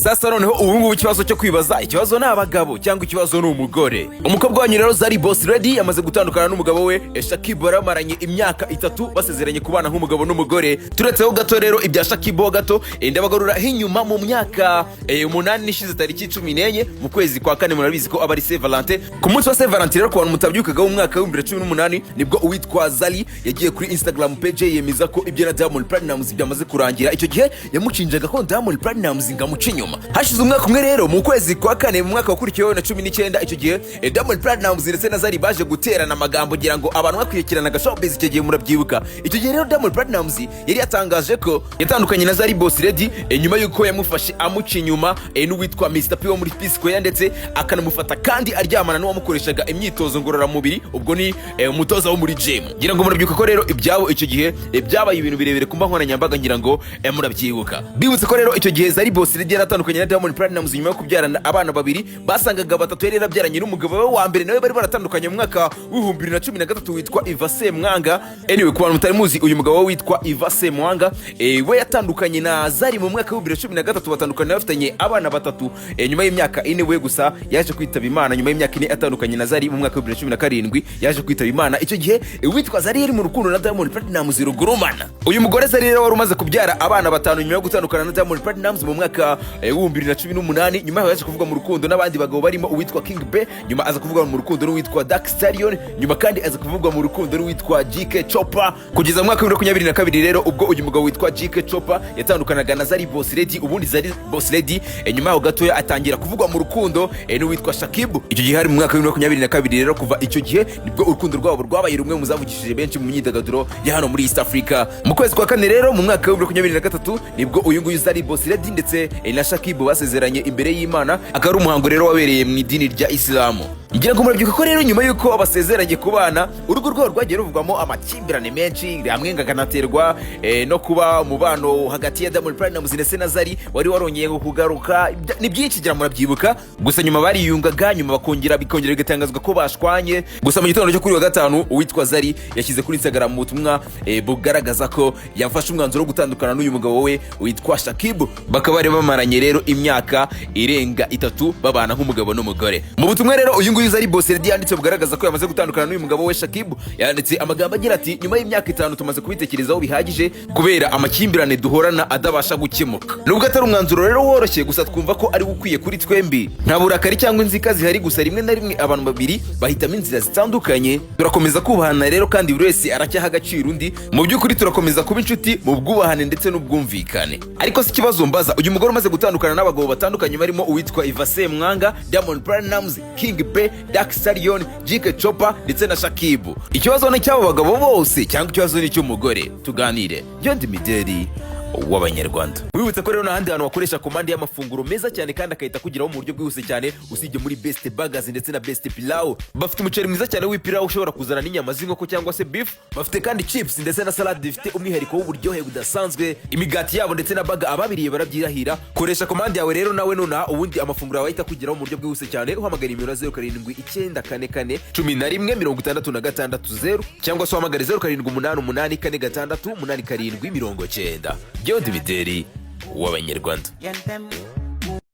sasa noneho ubu ngubu ikibazo cyo kwibaza ikibazo ni abagabo cyangwa ikibazo ni umugore. Umukobwa wanyu rero Zari Boss Lady yamaze gutandukana n'umugabo we Shakib baramaranye imyaka 3 basezeranye kubana nk'umugabo n'umugore. Turetseho gato rero ibya Shakib ho gato ndabagarura hinyuma mu myaka 8 nishize tariki 14 mu kwezi kwa kane. Murabizi ko abari Saint Valentin. Ku munsi wa Saint Valentin rero kwa mutabyukaga mu mwaka wa 2018 nibwo uwitwa Zari yagiye kuri Instagram page yemeza ko ibyo na Diamond Platnumz byamaze kurangira. Icyo gihe yamucinjaga ko Diamond Platnumz ngamuca inyuma. Hashize umwaka umwe rero mu kwezi kwa kane mu mwaka wakurikiyeho na 19 icyo gihe Diamond Platnumz ndetse na Zari baje guterana amagambo ngira ngo abantu bakwirikiranaga showbiz icyo gihe murabyibuka. Icyo gihe rero Diamond Platnumz yari yatangaje ko yatandukanye na Zari Boss Lady nyuma yuko yamufashe amuca inyuma n'uwitwa Mr P wo muri Peace Square ndetse akanamufata kandi aryamana n'uwamukoreshaga imyitozo ngororamubiri ubwo ni umutoza wo muri gym. Ngira ngo murabyuka ko rero ibyabo icyo gihe byabaye ibintu birebire kumba nkona nyambaga ngira ngo murabyibuka. Bibutse ko rero icyo gihe Zari Boss Lady yaratandukanye na Diamond Platnumz nyuma yo kubyarana abana babiri basangaga batatu yari yarabyaranye n'umugabo we wa mbere nawe bari baratandukanye mu mwaka wa 2013 witwa Iva Semwanga. Anyway ku bantu mutari muzi uyu mugabo witwa Iva Semwanga we yatandukanye na Zari mu mwaka wa 2013 batandukanye bafitanye abana batatu. Nyuma y'imyaka 4 we gusa yaje kwitaba Imana. Nyuma y'imyaka 4 atandukanye na Zari mu mwaka wa 2017 yaje kwitaba Imana. Icyo gihe witwa Zari yari mu rukundo na Diamond Platnumz rugurumana. Uyu mugore Zari rero wari umaze kubyara abana batanu nyuma yo gutandukana na Diamond Platnumz mu mwaka wa 2018. Nyuma yaje kuvuga mu rukundo n'abandi bagabo barimo uwitwa King B, nyuma aza kuvuga mu rukundo n'uwitwa Dark Stallion, nyuma kandi aza kuvuga mu rukundo n'uwitwa GK Chopper kugeza mu mwaka wa 2022 rero ubwo uyu mugabo witwa GK Chopper yatandukanaga na Zari Boss Lady. Ubundi Zari Boss Lady nyuma yaho gatoya atangira kuvugwa mu rukundo n'uwitwa Shakib. Icyo gihe hari mu mwaka wa 2022 rero kuva icyo gihe nibwo urukundo rwabo rwabaye rumwe muzavugishije benshi mu myidagaduro ya hano muri East Africa. Mu kwezi kwa kane rero mu mwaka wa 2023 nibwo uyu nguyu Zari Boss Lady ndetse na Shakib basezeranye imbere y'Imana. Akari umuhango rero wabereye mu idini rya Islamu. Ngira ngo murabyuka ko rero nyuma yuko abasezeranye kubana urugo rwabo rwagiye ruvugwamo amakimbirane menshi hamwe ngakanaterwa no kuba umubano hagati ya Diamond Platnumz ndetse na Zari wari warongeye kugaruka. Ni byinshi gira murabyibuka. Gusa nyuma bariyungaga nyuma bikongera bigatangazwa ko bashwanye. Gusa mu gitondo cyo kuri wa gatanu uwitwa Zari yashyize kuri Instagram mu butumwa bugaragaza ko yafashe umwanzuro wo gutandukana n'uyu mugabo we witwa Shakib. Bakaba bari bamaranye rero imyaka irenga 3 babana nk'umugabo n'umugore. Mu butumwa rero uyu Zari Boss Lady yanditse bugaragaza ko yamaze gutandukana n'uyu mugabo we Shakib. Yanditse amagambo agira ati nyuma y'imyaka 5 tumaze kubitekerezaho bihagije kubera amakimbirane duhorana adabasha gukemuka. Nubwo atari umwanzuro rero woroshye gusa twumva ko ari ukwiye kuri twembi. Nta burakari cyangwa inzika zihari gusa rimwe na rimwe abantu babiri bahitamo inzira zitandukanye. Turakomeza kubahana rero kandi buri wese aracyaha agaciro undi. Mu by'ukuri turakomeza kuba inshuti mu bwubahane ndetse n'ubwumvikane. Ariko si kibazo mbaza uyu mugore umaze gutandukana n'abagabo batandukanye barimo uwitwa Iva Semwanga, Diamond Platnumz, King B, Dark Stallion, GK Chopper ndetse na Shakib. Ikibazo ni cy'abo bagabo bose cyangwa ikibazo ni cy'umugore? Tuganire. Yo ndi Mideli w'Abanyarwanda. Wibutse ko rero n'ahandi hantu wakoresha komande y'amafunguro meza cyane kandi akahita kugeraho mu buryo bwihuse cyane usibye muri Best Burgers ndetse na Best Pilau. Bafite umuceri mwiza cyane w'ipirawu ushobora kuzana n'inyama z'inkoko cyangwa se beef. Bafite kandi chips ndetse na salad ifite umwihariko w'uburyohe budasanzwe. Imigati yabo ndetse na burger ababiriye barabyirahira. Koresha komande yawe rero nawe nona ubundi amafunguro yawe ahita kugeraho mu buryo bwihuse cyane. Uhamagara nimero 0794 11 cyangwa se uhamagare 0788 468 8790. Yo ndi Mideli w'Abanyarwanda.